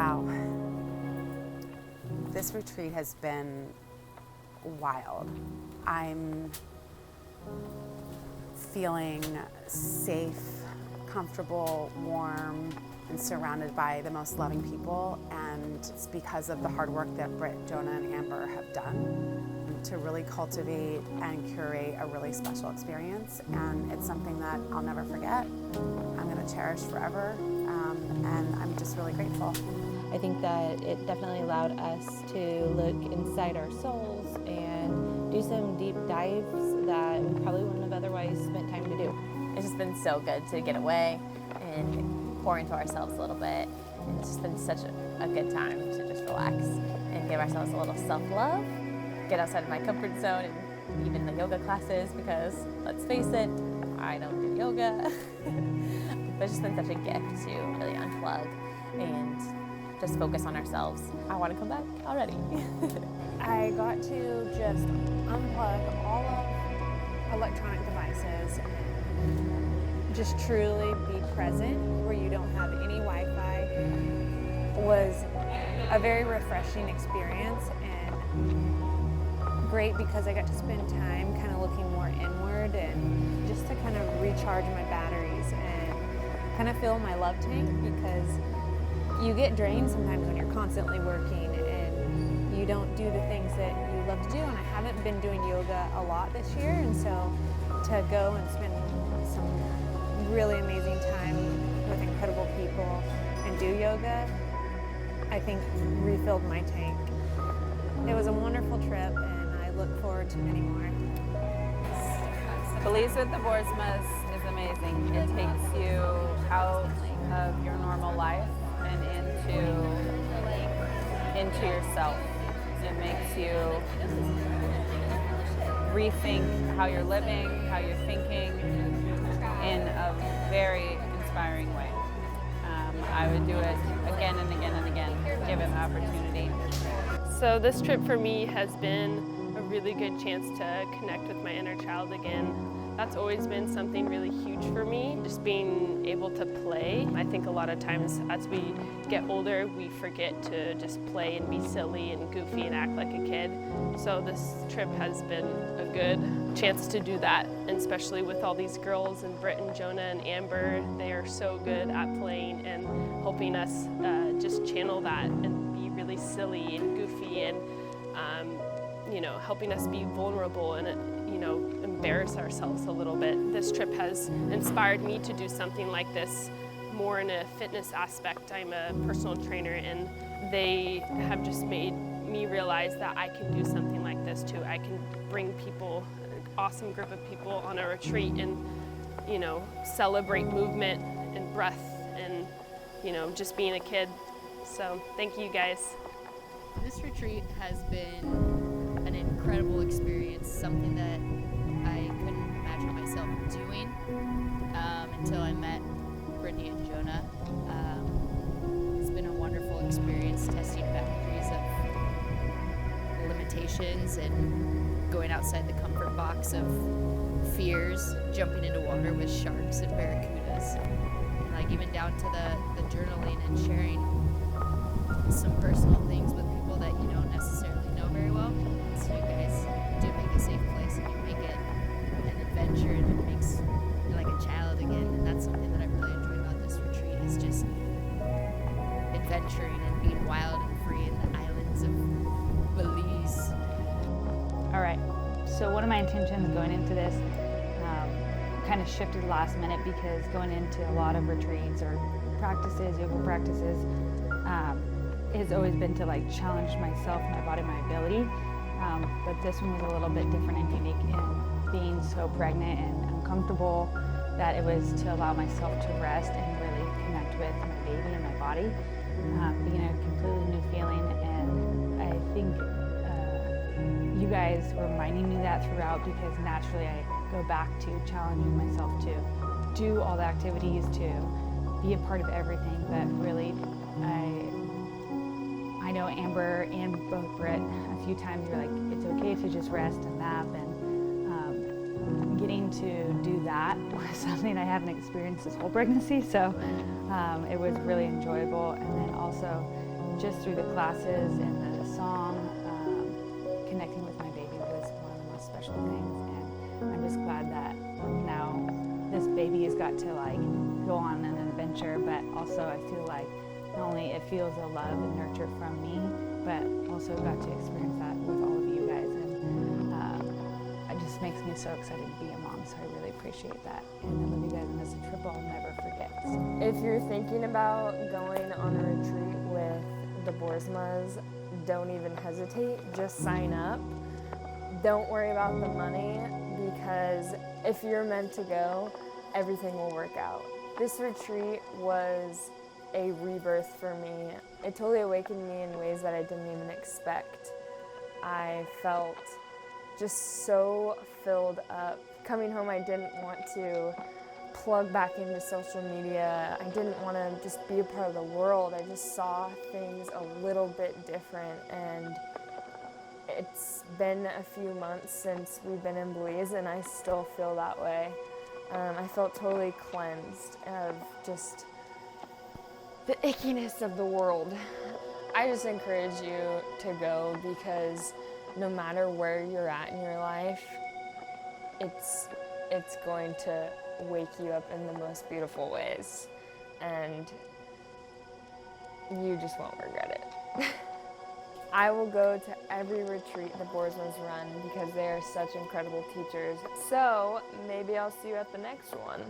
Wow. This retreat has been wild. I'm feeling safe, comfortable, warm, and surrounded by the most loving people, and it's because of the hard work that Britt, Jonah, and Amber have done to really cultivate and curate a really special experience, and it's something that I'll never forget. I'm going to cherish forever, and I'm just really grateful. I think that it definitely allowed us to look inside our souls and do some deep dives that we probably wouldn't have otherwise spent time to do. It's just been so good to get away and pour into ourselves a little bit. And it's just been such a good time to just relax and give ourselves a little self-love, get outside of my comfort zone, and even the yoga classes, because let's face it, I don't do yoga. But it's just been such a gift to really unplug and just focus on ourselves. I want to come back already. I got to just unplug all of electronic devices and just truly be present where you don't have any Wi-Fi. It was a very refreshing experience and great because I got to spend time kind of looking more inward and just to kind of recharge my batteries and kind of fill my love tank, because you get drained sometimes when you're constantly working and you don't do the things that you love to do. And I haven't been doing yoga a lot this year, and so to go and spend some really amazing time with incredible people and do yoga, I think refilled my tank. It was a wonderful trip, and I look forward to many more. Belize with the Boersmas is amazing. It takes you out of your normal life and into yourself. It makes you rethink how you're living, how you're thinking in a very inspiring way. I would do it again and again and again, given the opportunity. So this trip for me has been a really good chance to connect with my inner child again. That's always been something really huge for me, just being able to play. I think a lot of times as we get older, we forget to just play and be silly and goofy and act like a kid. So this trip has been a good chance to do that, and especially with all these girls and Britt and Jonah and Amber. They are so good at playing and helping us just channel that and be really silly and goofy and helping us be vulnerable and embarrass ourselves a little bit. This trip has inspired me to do something like this more in a fitness aspect. I'm a personal trainer, and they have just made me realize that I can do something like this too. I can bring people, an awesome group of people on a retreat and celebrate movement and breath and just being a kid. So thank you guys. This retreat has been an incredible experience, something that I couldn't imagine myself doing until I met Brittany and Jonah. It's been a wonderful experience testing boundaries of limitations and going outside the comfort box of fears, jumping into water with sharks and barracudas, and even down to the journaling and sharing some personal things with people that you don't necessarily know very well. So you guys do make a safe place, and you make it an adventure, and it makes you like a child again. And that's something that I really enjoy about this retreat, is just adventuring and being wild and free in the islands of Belize. All right, so one of my intentions going into this kind of shifted last minute, because going into a lot of retreats or practices, yoga practices, has always been to challenge myself, my body, my ability. But this one was a little bit different and unique in being so pregnant and uncomfortable that it was to allow myself to rest and really connect with my baby and my body, being a completely new feeling. And I think you guys were reminding me that throughout, because naturally I go back to challenging myself to do all the activities, to be a part of everything, but really I know Amber and both Britt, a few times you're like, it's okay to just rest and nap, and getting to do that was something I hadn't experienced this whole pregnancy, so it was really enjoyable. And then also just through the classes and the song, connecting with my baby was one of the most special things, and I'm just glad that now this baby has got to like go on an adventure, but also I feel like not only it feels a love and nurture from me, but also got to experience that with all of you guys, and it just makes me so excited to be a mom, so I really appreciate that, and I love you guys, and it's a trip I'll never forget. So. If you're thinking about going on a retreat with the Boersmas, don't even hesitate, just sign up. Don't worry about the money, because if you're meant to go, everything will work out. This retreat was a rebirth for me. It totally awakened me in ways that I didn't even expect. I felt just so filled up. Coming home, I didn't want to plug back into social media. I didn't want to just be a part of the world. I just saw things a little bit different, and it's been a few months since we've been in Belize, and I still feel that way. I felt totally cleansed of just the ickiness of the world. I just encourage you to go, because no matter where you're at in your life, it's going to wake you up in the most beautiful ways, and you just won't regret it. I will go to every retreat the Boersmas run because they are such incredible teachers. So maybe I'll see you at the next one.